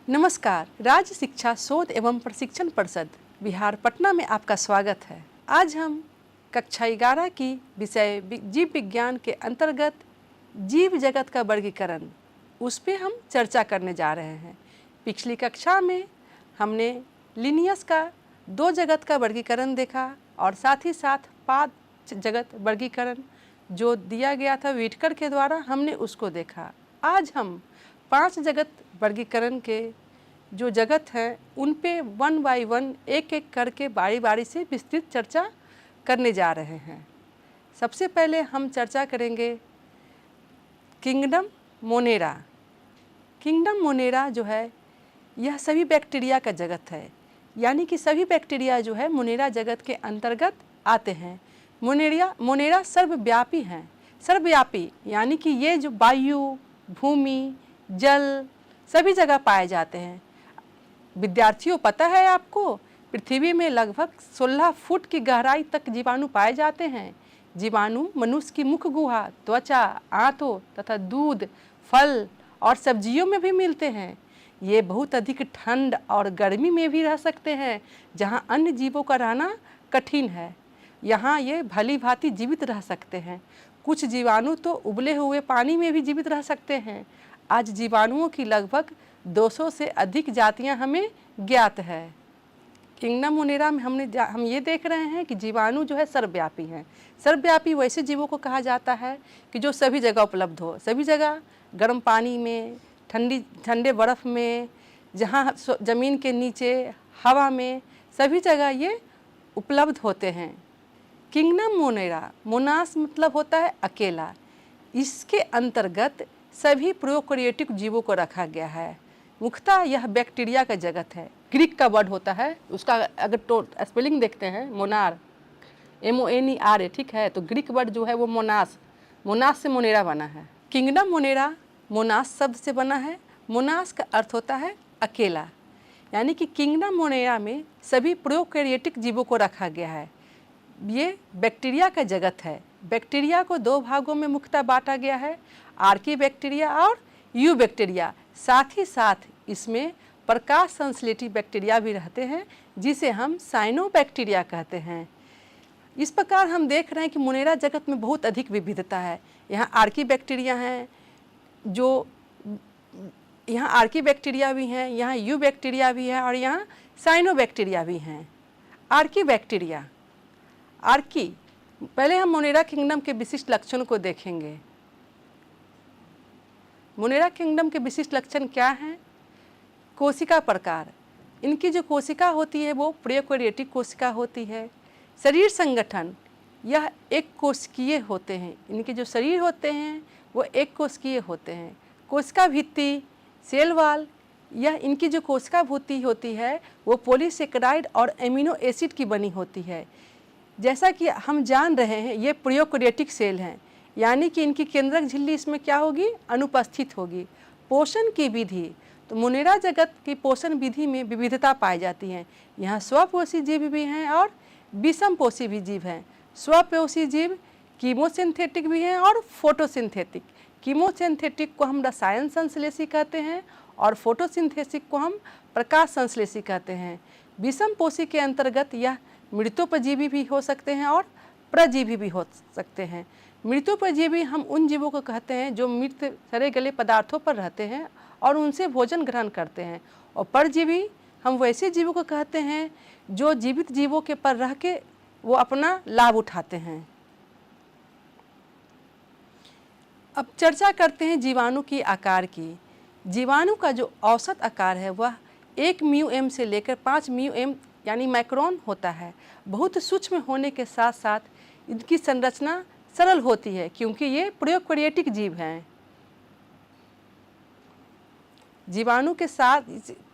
नमस्कार। राज्य शिक्षा शोध एवं प्रशिक्षण परिषद बिहार पटना में आपका स्वागत है। आज हम कक्षा 11 की विषय जीव विज्ञान के अंतर्गत जीव जगत का वर्गीकरण उस पे हम चर्चा करने जा रहे हैं। पिछली कक्षा में हमने लिनियस का 2 जगत का वर्गीकरण देखा और साथ ही साथ 5 जगत वर्गीकरण जो दिया गया था व्हिटकर के द्वारा, हमने उसको देखा। आज हम 5 जगत वर्गीकरण के जो जगत हैं उन पे 1 बाय 1 एक एक करके बारी बारी से विस्तृत चर्चा करने जा रहे हैं। सबसे पहले हम चर्चा करेंगे किंगडम मोनेरा। किंगडम मोनेरा जो है यह सभी बैक्टीरिया का जगत है, यानी कि सभी बैक्टीरिया जो है मोनेरा जगत के अंतर्गत आते हैं। मोनेरा सर्वव्यापी हैं। सर्वव्यापी यानी कि ये जो वायु, भूमि, जल सभी जगह पाए जाते हैं। विद्यार्थियों, पता है आपको पृथ्वी में लगभग 16 फुट की गहराई तक जीवाणु पाए जाते हैं। जीवाणु मनुष्य की मुख गुहा, त्वचा, आंतों तथा दूध, फल और सब्जियों में भी मिलते हैं। ये बहुत अधिक ठंड और गर्मी में भी रह सकते हैं, जहां अन्य जीवों का रहना कठिन है। यहाँ ये भली भांति जीवित रह सकते हैं। कुछ जीवाणु तो उबले हुए पानी में भी जीवित रह सकते हैं। आज जीवाणुओं की लगभग 200 से अधिक जातियां हमें ज्ञात है। किंगडम मोनेरा में हम ये देख रहे हैं कि जीवाणु जो है सर्वव्यापी हैं। सर्वव्यापी वैसे जीवों को कहा जाता है कि जो सभी जगह उपलब्ध हो, सभी जगह गर्म पानी में, ठंडे बर्फ़ में, जहाँ ज़मीन के नीचे, हवा में, सभी जगह ये उपलब्ध होते हैं। किंगडम मोनेरा, मोनास मतलब होता है अकेला। इसके अंतर्गत सभी प्रोकैरियोटिक जीवों को रखा गया है। मुख्यतः यह बैक्टीरिया का जगत है। ग्रीक का वर्ड होता है, उसका अगर स्पेलिंग देखते हैं मोनार, MONERA, ठीक है, तो ग्रीक वर्ड जो है वो मोनास से मोनेरा बना है। किंगडम मोनेरा मोनास शब्द से बना है। मोनास का अर्थ होता है अकेला, यानी कि किंगडम मोनेरा में सभी प्रोकैरियोटिक जीवों को रखा गया है। ये बैक्टीरिया का जगत है। बैक्टीरिया को 2 भागों में मुख्यतः बांटा गया है, आर्की बैक्टीरिया और यू बैक्टीरिया। साथ ही साथ इसमें प्रकाश संश्लेषी बैक्टीरिया भी रहते हैं, जिसे हम साइनोबैक्टीरिया कहते हैं। इस प्रकार हम देख रहे हैं कि मोनेरा जगत में बहुत अधिक विविधता है। यहाँ आर्की बैक्टीरिया हैं, जो यहाँ आर्की बैक्टीरिया भी हैं, यहाँ यू बैक्टीरिया भी है और यहाँ साइनोबैक्टीरिया भी हैं। आर्की बैक्टीरिया, पहले हम मोनेरा किंगडम के विशिष्ट लक्षणों को देखेंगे। मोनेरा किंगडम के विशिष्ट लक्षण क्या हैं? कोशिका प्रकार, इनकी जो कोशिका होती है वो प्रोकैरियोटिक कोशिका होती है। शरीर संगठन, यह एक कोशिकीय होते हैं। इनके जो शरीर होते हैं वो एक कोशिकीय होते हैं। कोशिका भित्ति, सेल वॉल, यह इनकी जो कोशिका भित्ति होती है वो पॉलीसेकेराइड और एमिनो एसिड की बनी होती है। जैसा कि हम जान रहे हैं ये प्रोकैरियोटिक सेल हैं, यानी कि इनकी केंद्रक झिल्ली इसमें क्या होगी? अनुपस्थित होगी। पोषण की विधि, तो मोनेरा जगत की पोषण विधि में विविधता पाई जाती है। यहाँ स्वपोषी जीव भी हैं और विषमपोषी भी जीव हैं। स्वपोषी जीव कीमोसिंथेटिक भी हैं और फोटोसिंथेटिक। कीमोसिंथेटिक को हम रसायन संश्लेषी कहते हैं और फोटोसिंथेटिक को हम प्रकाश संश्लेषी कहते हैं। विषमपोषी के अंतर्गत यह मृतोपजीवी भी हो सकते हैं और परजीवी भी हो सकते हैं। मृतोपजीवी हम उन जीवों को कहते हैं जो मृत सड़े गले पदार्थों पर रहते हैं और उनसे भोजन ग्रहण करते हैं, और परजीवी हम वैसे जीवों को कहते हैं जो जीवित जीवों के पर रह के वो अपना लाभ उठाते हैं। अब चर्चा करते हैं जीवाणु की आकार की। जीवाणु का जो औसत आकार है वह 1 μm से लेकर 5 μm यानी माइक्रोन होता है। बहुत सूक्ष्म होने के साथ साथ इनकी संरचना सरल होती है, क्योंकि ये प्रोकैरियोटिक जीव हैं। जीवाणु के साथ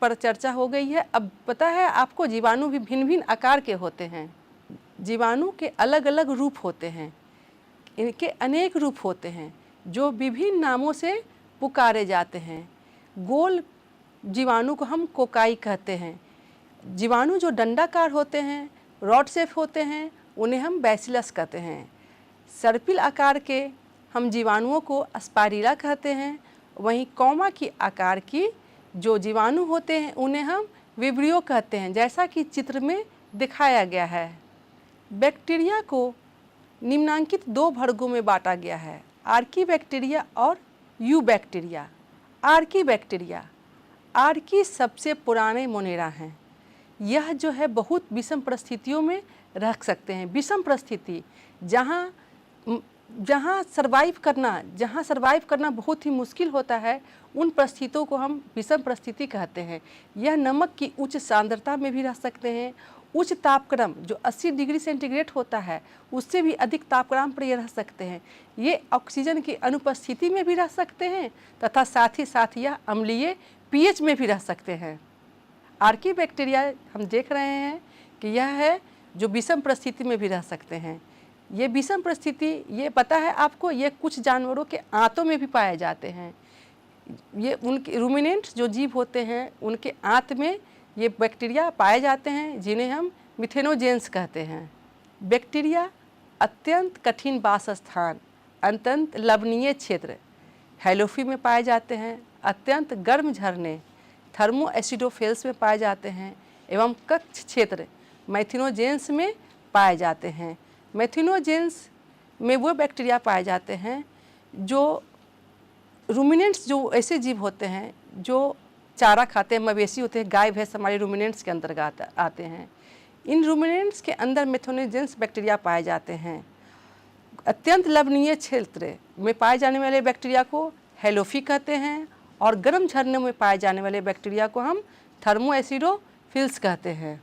पर चर्चा हो गई है। अब पता है आपको जीवाणु भी भिन्न भिन्न आकार के होते हैं। जीवाणु के अलग अलग रूप होते हैं, इनके अनेक रूप होते हैं जो विभिन्न नामों से पुकारे जाते हैं। गोल जीवाणु को हम कोकाई कहते हैं। जीवाणु जो डंडाकार होते हैं, रॉड शेप होते हैं, उन्हें हम बैसिलस कहते हैं। सर्पिल आकार के हम जीवाणुओं को अस्पारिला कहते हैं। वहीं कौमा की आकार की जो जीवाणु होते हैं उन्हें हम विब्रियो कहते हैं, जैसा कि चित्र में दिखाया गया है। बैक्टीरिया को निम्नांकित 2 वर्गों में बांटा गया है, आर्की बैक्टीरिया और you bacteria. Archie bacteria, Archie सबसे पुराने मोनेरा हैं। यह जो है बहुत विषम परिस्थितियों में रख सकते हैं। विषम परिस्थिति जहाँ सर्वाइव करना बहुत ही मुश्किल होता है, उन परिस्थितियों को हम विषम परिस्थिति कहते हैं। यह नमक की उच्च सांद्रता में भी रह सकते हैं, उच्च तापक्रम जो 80 डिग्री सेंटीग्रेड होता है उससे भी अधिक तापक्रम पर ये रह सकते हैं। ये ऑक्सीजन की अनुपस्थिति में भी रह सकते हैं तथा साथ ही साथ यह अम्लीय पीएच में भी रह सकते हैं। आर्की बैक्टीरिया हम देख रहे हैं कि यह है जो विषम परिस्थिति में भी रह सकते हैं। ये विषम परिस्थिति, ये पता है आपको, ये कुछ जानवरों के आंतों में भी पाए जाते हैं। ये उनके रूमिनेंट्स जो जीव होते हैं उनके आंत में ये बैक्टीरिया पाए जाते हैं, जिन्हें हम मिथेनोजेंस कहते हैं। बैक्टीरिया अत्यंत कठिन वास स्थान, अत्यंत लवणीय क्षेत्र हैलोफी में पाए जाते हैं, अत्यंत गर्म झरने थर्मो एसिडोफेल्स में पाए जाते हैं एवं कक्ष क्षेत्र मैथिनोजेंस में पाए जाते हैं। मैथिनोजेंस में वो बैक्टीरिया पाए जाते हैं जो रूमिनेंट्स, जो ऐसे जीव होते हैं जो चारा खाते हैं, मवेशी होते हैं, गाय भैंस हमारे रूमिनेंट्स के अंतर्गत आते हैं। इन रूमिनेंट्स के अंदर मैथिनोजेंस बैक्टीरिया पाए जाते हैं। अत्यंत लवणीय क्षेत्र में पाए जाने वाले बैक्टीरिया को हैलोफी कहते हैं और गर्म झरनों में पाए जाने वाले बैक्टीरिया को हम थर्मो एसिडोफिल्स कहते हैं।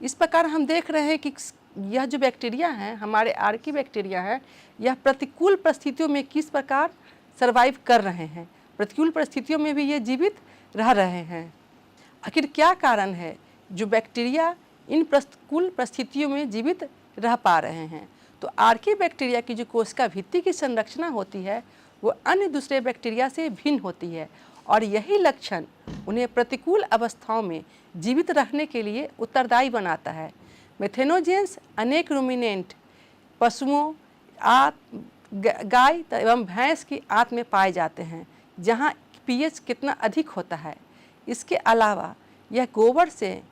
इस प्रकार हम देख रहे हैं कि यह जो बैक्टीरिया हैं, हमारे आर्की बैक्टीरिया है, यह प्रतिकूल परिस्थितियों में किस प्रकार सर्वाइव कर रहे हैं। प्रतिकूल परिस्थितियों में भी ये जीवित रह रहे हैं। आखिर क्या कारण है जो बैक्टीरिया इन प्रतिकूल परिस्थितियों में जीवित रह पा रहे हैं? तो आर्की बैक्टीरिया की जो कोशिका भित्ति की संरचना होती है वो अन्य दूसरे बैक्टीरिया से भिन्न होती है और यही लक्षण उन्हें प्रतिकूल अवस्थाओं में जीवित रहने के लिए उत्तरदायी बनाता है। मैथिनोजेंस अनेक रूमिनेंट पशुओं, गाय एवं भैंस की आंत में पाए जाते हैं जहां पीएच कितना अधिक होता है। इसके अलावा यह गोबर से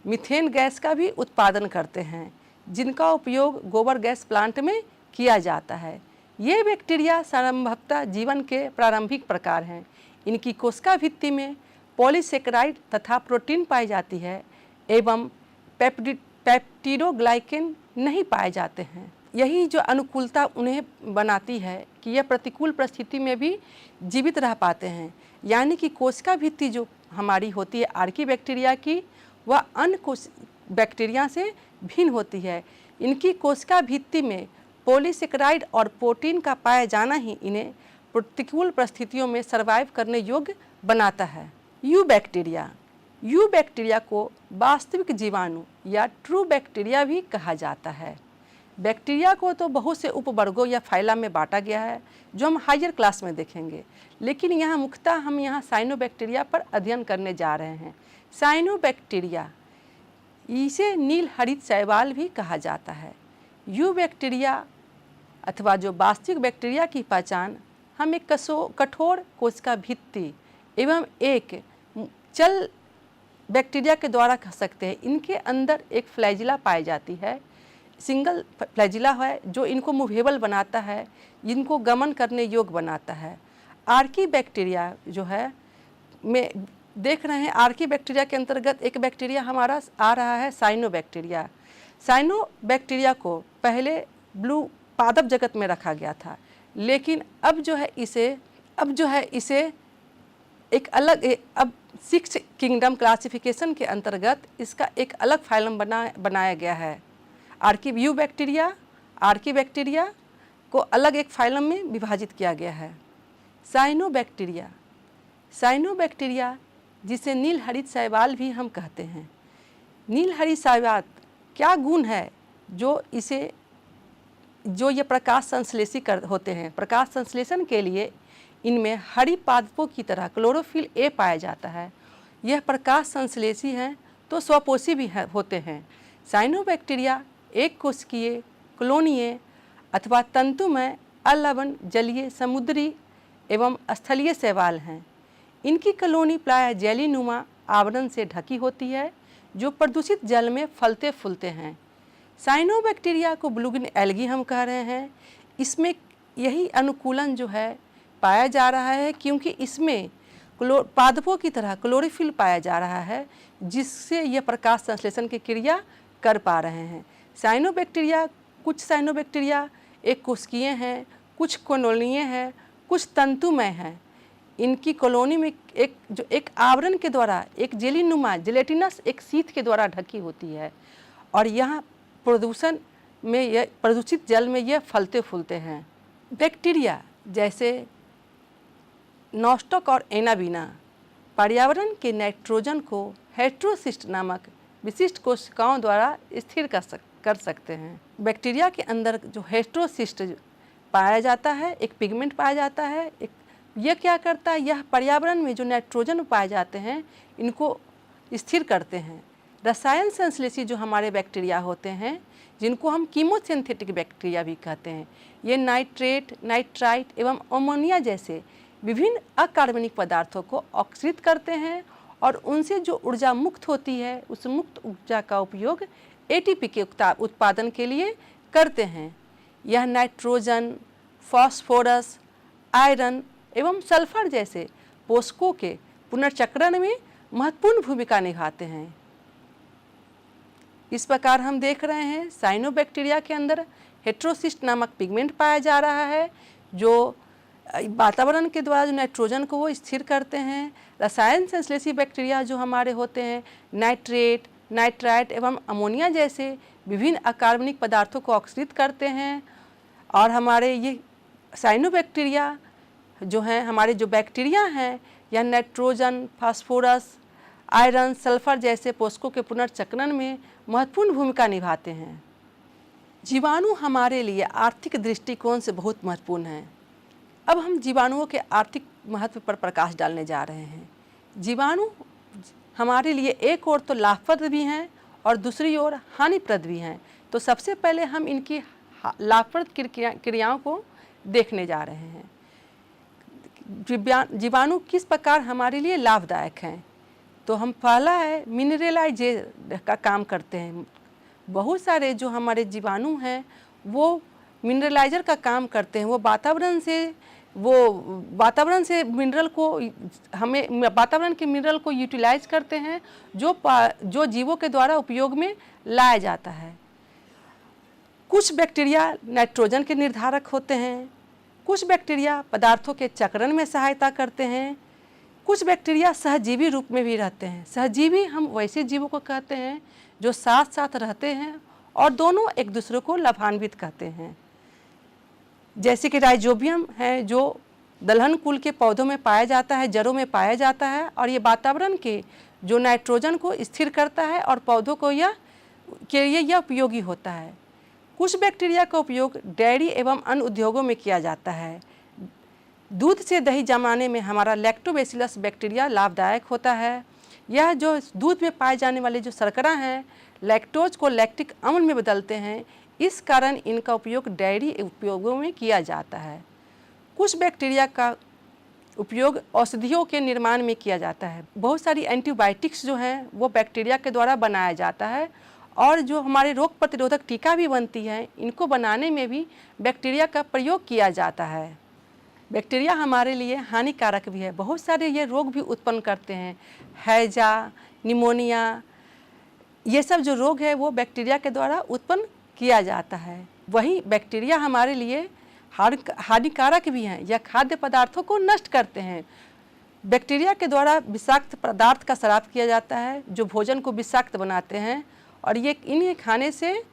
मीथेन गैस का भी उत्पादन करते हैं, जिनका उपयोग गोबर गैस प्लांट में किया जाता है। ये बैक्टीरिया संभवतः जीवन के प्रारंभिक प्रकार हैं। इनकी कोशिका भित्ति में पॉलीसेकेराइड तथा प्रोटीन पाई जाती है एवं पेप्टिडोग्लाइकेन नहीं पाए जाते हैं। यही जो अनुकूलता उन्हें बनाती है कि यह प्रतिकूल परिस्थिति में भी जीवित रह पाते हैं। यानी कि कोशिका भित्ति जो हमारी होती है आर्की बैक्टीरिया की, वह अन्य बैक्टीरिया से भिन्न होती है। इनकी कोशिका भित्ति में पॉलीसेकेराइड और प्रोटीन का पाया जाना ही इन्हें प्रतिकूल परिस्थितियों में सर्वाइव करने योग्य बनाता है। यू बैक्टीरिया को वास्तविक जीवाणु या ट्रू बैक्टीरिया भी कहा जाता है। बैक्टीरिया को तो बहुत से उपवर्गों या फाइला में बांटा गया है जो हम हायर क्लास में देखेंगे, लेकिन यहाँ मुख्यतः हम यहाँ साइनोबैक्टीरिया पर अध्ययन करने जा रहे हैं। साइनोबैक्टीरिया, इसे नील हरित शैवाल भी कहा जाता है। यू बैक्टीरिया अथवा जो वास्तविक बैक्टीरिया की पहचान हम एक कठोर कोशिका भित्ति एवं एक चल बैक्टीरिया के द्वारा कर सकते हैं। इनके अंदर एक फ्लैजिला पाई जाती है, सिंगल फ्लैजिला है जो इनको मूवेबल बनाता है, इनको गमन करने योग्य बनाता है। आर्की बैक्टीरिया जो है में देख रहे हैं, आर्की बैक्टीरिया के अंतर्गत एक बैक्टीरिया हमारा आ रहा है साइनोबैक्टीरिया। साइनोबैक्टीरिया को पहले ब्लू पादप जगत में रखा गया था, लेकिन अब जो है इसे एक अलग अब 6 किंगडम क्लासिफिकेशन के अंतर्गत इसका एक अलग फाइलम बनाया गया है। आर्की बैक्टीरिया को अलग एक फाइलम में विभाजित किया गया है। साइनोबैक्टीरिया जिसे नील हरित शैवाल भी हम कहते हैं। नील हरित शैवाल क्या गुण है जो ये प्रकाश संश्लेषी होते हैं। प्रकाश संश्लेषण के लिए इनमें हरी पादपों की तरह क्लोरोफिल ए पाया जाता है। यह प्रकाश संश्लेषी हैं तो स्वपोषी भी होते हैं। साइनोबैक्टीरिया एक कोशिकीय, कॉलोनीय अथवा तंतुमय, अलवण, जलीय, समुद्री एवं स्थलीय शैवाल हैं। इनकी कॉलोनी प्रायः जेलीनुमा आवरण से ढकी होती है जो प्रदूषित जल में फलते फूलते हैं। साइनोबैक्टीरिया को ब्लूगिन एल्गी हम कह रहे हैं। इसमें यही अनुकूलन जो है पाया जा रहा है क्योंकि इसमें पादपों की तरह क्लोरोफिल पाया जा रहा है जिससे यह प्रकाश संश्लेषण की क्रिया कर पा रहे हैं। कुछ साइनोबैक्टीरिया एक कोशिकीय हैं, कुछ कॉलोनीय हैं, कुछ तंतुमय हैं। इनकी कॉलोनी में एक आवरण के द्वारा एक जेलीनुमा जेलेटिनस एक शीट के द्वारा ढकी होती है और यहाँ प्रदूषित जल में यह फलते फूलते हैं। बैक्टीरिया जैसे नॉस्टॉक और एनाबीना पर्यावरण के नाइट्रोजन को हेट्रोसिस्ट नामक विशिष्ट कोशिकाओं द्वारा स्थिर कर सकते हैं। बैक्टीरिया के अंदर जो हेट्रोसिस्ट पाया जाता है, एक पिगमेंट पाया जाता है, यह क्या करता है, यह पर्यावरण में जो नाइट्रोजन पाए जाते हैं इनको स्थिर करते हैं। रसायन संश्लेषी जो हमारे बैक्टीरिया होते हैं जिनको हम कीमोसिंथेटिक बैक्टीरिया भी कहते हैं, ये नाइट्रेट, नाइट्राइट एवं अमोनिया जैसे विभिन्न अकार्बनिक पदार्थों को ऑक्सीकृत करते हैं और उनसे जो ऊर्जा मुक्त होती है उस मुक्त ऊर्जा का उपयोग एटीपी के उत्पादन के लिए करते हैं। यह नाइट्रोजन, फास्फोरस, आयरन एवं सल्फर जैसे पोषकों के पुनर्चक्रण में महत्वपूर्ण भूमिका निभाते हैं। इस प्रकार हम देख रहे हैं साइनोबैक्टीरिया के अंदर हेट्रोसिस्ट नामक पिगमेंट पाया जा रहा है जो वातावरण के द्वारा जो नाइट्रोजन को वो स्थिर करते हैं। रसायन संश्लेषी बैक्टीरिया जो हमारे होते हैं नाइट्रेट, नाइट्राइट एवं अमोनिया जैसे विभिन्न अकार्बनिक पदार्थों को ऑक्सीकृत करते हैं और हमारे ये साइनोबैक्टीरिया जो हैं, हमारे जो बैक्टीरिया हैं यह नाइट्रोजन, फास्फोरस, आयरन, सल्फर जैसे पोषकों के पुनर्चक्रण में महत्वपूर्ण भूमिका निभाते हैं। जीवाणु हमारे लिए आर्थिक दृष्टिकोण से बहुत महत्वपूर्ण हैं। अब हम जीवाणुओं के आर्थिक महत्व पर प्रकाश डालने जा रहे हैं। जीवाणु हमारे लिए एक ओर तो लाभप्रद भी हैं और दूसरी ओर हानिप्रद भी हैं। तो सबसे पहले हम इनकी लाभप्रद क्रियाओं को देखने जा रहे हैं। जीवाणु किस प्रकार हमारे लिए लाभदायक हैं, तो हम पहला है मिनरलाइजेशन का काम करते हैं। बहुत सारे जो हमारे जीवाणु हैं वो मिनरलाइजर का काम करते हैं। वो वातावरण से मिनरल को वातावरण के मिनरल को यूटिलाइज करते हैं जो जीवों के द्वारा उपयोग में लाया जाता है। कुछ बैक्टीरिया नाइट्रोजन के निर्धारक होते हैं, कुछ बैक्टीरिया पदार्थों के चक्रण में सहायता करते हैं, कुछ बैक्टीरिया सहजीवी रूप में भी रहते हैं। सहजीवी हम वैसे जीवों को कहते हैं जो साथ साथ रहते हैं और दोनों एक दूसरे को लाभान्वित करते हैं। जैसे कि राइजोबियम है जो दलहन कुल के पौधों में पाया जाता है, जड़ों में पाया जाता है और ये वातावरण के जो नाइट्रोजन को स्थिर करता है और पौधों को के लिए यह उपयोगी होता है। कुछ बैक्टीरिया का उपयोग डेयरी एवं अन्य उद्योगों में किया जाता है। दूध से दही जमाने में हमारा लैक्टोबैसिलस बैक्टीरिया लाभदायक होता है। यह जो दूध में पाए जाने वाले जो शर्करा हैं लैक्टोज को लैक्टिक अम्ल में बदलते हैं, इस कारण इनका उपयोग डेयरी उपयोगों में किया जाता है। कुछ बैक्टीरिया का उपयोग औषधियों के निर्माण में किया जाता है। बहुत सारी एंटीबायोटिक्स जो हैं वो बैक्टीरिया के द्वारा बनाया जाता है और जो हमारे रोग प्रतिरोधक टीका भी बनती है इनको बनाने में भी बैक्टीरिया का प्रयोग किया जाता है। बैक्टीरिया हमारे लिए हानिकारक भी है। बहुत सारे ये रोग भी उत्पन्न करते हैं, हैजा, निमोनिया, ये सब जो रोग है वो बैक्टीरिया के द्वारा उत्पन्न किया जाता है। वहीं बैक्टीरिया हमारे लिए हानिकारक भी हैं, यह खाद्य पदार्थों को नष्ट करते हैं। बैक्टीरिया के द्वारा विषाक्त पदार्थ का स्राव किया जाता है जो भोजन को विषाक्त बनाते हैं और ये इन्हें खाने से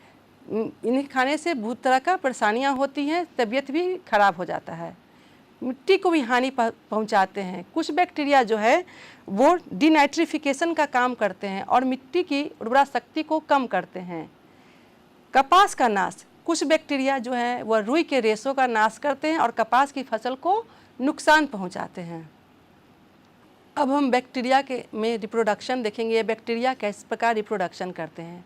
बहुत तरह का परेशानियां होती हैं, तबीयत भी खराब हो जाता है, मिट्टी को भी हानि पहुंचाते हैं। कुछ बैक्टीरिया जो है वो डिनाइट्रिफिकेशन का काम करते हैं और मिट्टी की उर्वरा शक्ति को कम करते हैं। कपास का नाश, कुछ बैक्टीरिया जो है वह रुई के रेशों का नाश करते हैं और कपास की फसल को नुकसान पहुंचाते हैं। अब हम बैक्टीरिया में रिप्रोडक्शन देखेंगे। ये बैक्टीरिया किस प्रकार रिप्रोडक्शन करते हैं।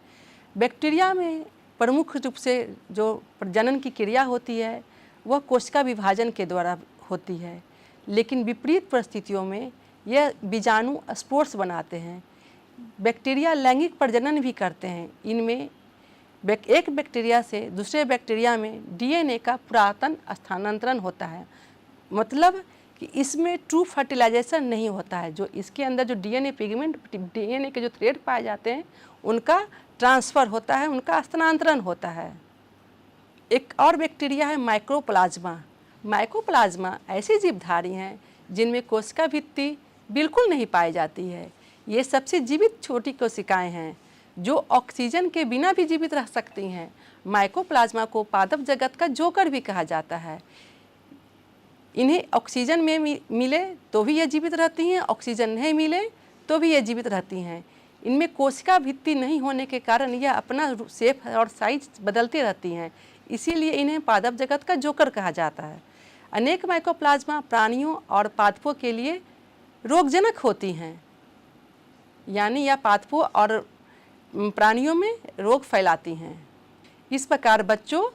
बैक्टीरिया में प्रमुख रूप से जो प्रजनन की क्रिया होती है वह कोशिका विभाजन के द्वारा होती है, लेकिन विपरीत परिस्थितियों में यह बीजाणु स्पोर्स बनाते हैं। बैक्टीरिया लैंगिक प्रजनन भी करते हैं। इनमें एक बैक्टीरिया से दूसरे बैक्टीरिया में डीएनए का पुरातन स्थानांतरण होता है, मतलब कि इसमें ट्रू फर्टिलाइजेशन नहीं होता है। जो इसके अंदर जो डीएनए पिगमेंट, डीएनए के जो थ्रेड पाए जाते हैं, उनका ट्रांसफ़र होता है, उनका स्थानांतरण होता है। एक और बैक्टीरिया है माइक्रोप्लाज्मा। माइक्रोप्लाज्मा ऐसी जीवधारी हैं जिनमें कोशिका भित्ति बिल्कुल नहीं पाई जाती है। ये सबसे जीवित छोटी कोशिकाएं हैं जो ऑक्सीजन के बिना भी जीवित रह सकती हैं। माइक्रोप्लाज्मा को पादप जगत का जोकर भी कहा जाता है। इन्हें ऑक्सीजन में मिले तो भी ये जीवित रहती हैं, ऑक्सीजन नहीं मिले तो भी ये जीवित रहती हैं। इनमें कोशिका भित्ति नहीं होने के कारण यह अपना शेप और साइज बदलती रहती हैं, इसीलिए इन्हें पादप जगत का जोकर कहा जाता है। अनेक माइक्रोप्लाज्मा प्राणियों और पादपों के लिए रोगजनक होती हैं, यानी यह पादपों और प्राणियों में रोग फैलाती हैं। इस प्रकार बच्चों,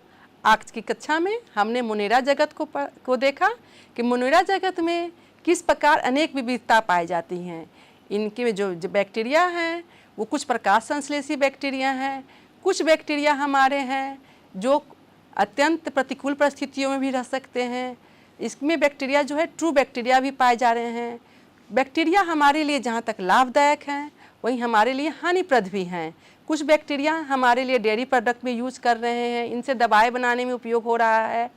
आज की कक्षा में हमने मुनेरा जगत को देखा कि मुनेरा जगत में किस प्रकार अनेक विविधता पाई जाती हैं। इनके जो बैक्टीरिया हैं वो कुछ प्रकाश संश्लेषी बैक्टीरिया हैं, कुछ बैक्टीरिया हमारे हैं जो अत्यंत प्रतिकूल परिस्थितियों में भी रह सकते हैं। इसमें बैक्टीरिया जो है ट्रू बैक्टीरिया भी पाए जा रहे हैं। बैक्टीरिया हमारे लिए जहाँ तक लाभदायक हैं, वहीं हमारे लिए हानिप्रद भी हैं। कुछ बैक्टीरिया हमारे लिए डेयरी प्रोडक्ट में यूज़ कर रहे हैं, इनसे दवाएं बनाने में उपयोग हो रहा है।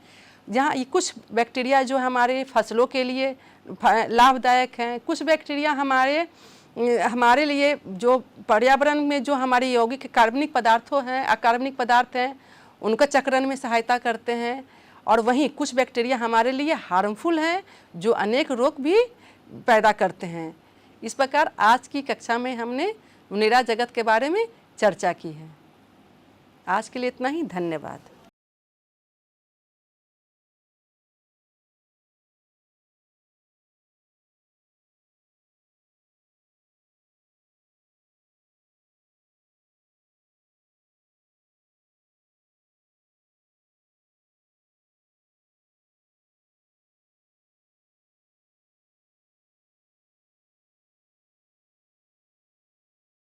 जहाँ ये कुछ बैक्टीरिया जो हमारे फसलों के लिए लाभदायक हैं, कुछ बैक्टीरिया हमारे लिए जो पर्यावरण में जो हमारे यौगिक कार्बनिक पदार्थों हैं, अकार्बनिक पदार्थ हैं, उनका चक्रण में सहायता करते हैं। और वहीं कुछ बैक्टीरिया हमारे लिए हार्मफुल हैं जो अनेक रोग भी पैदा करते हैं। इस प्रकार आज की कक्षा में हमने मुनेरा जगत के बारे में चर्चा की है। आज के लिए इतना ही, धन्यवाद।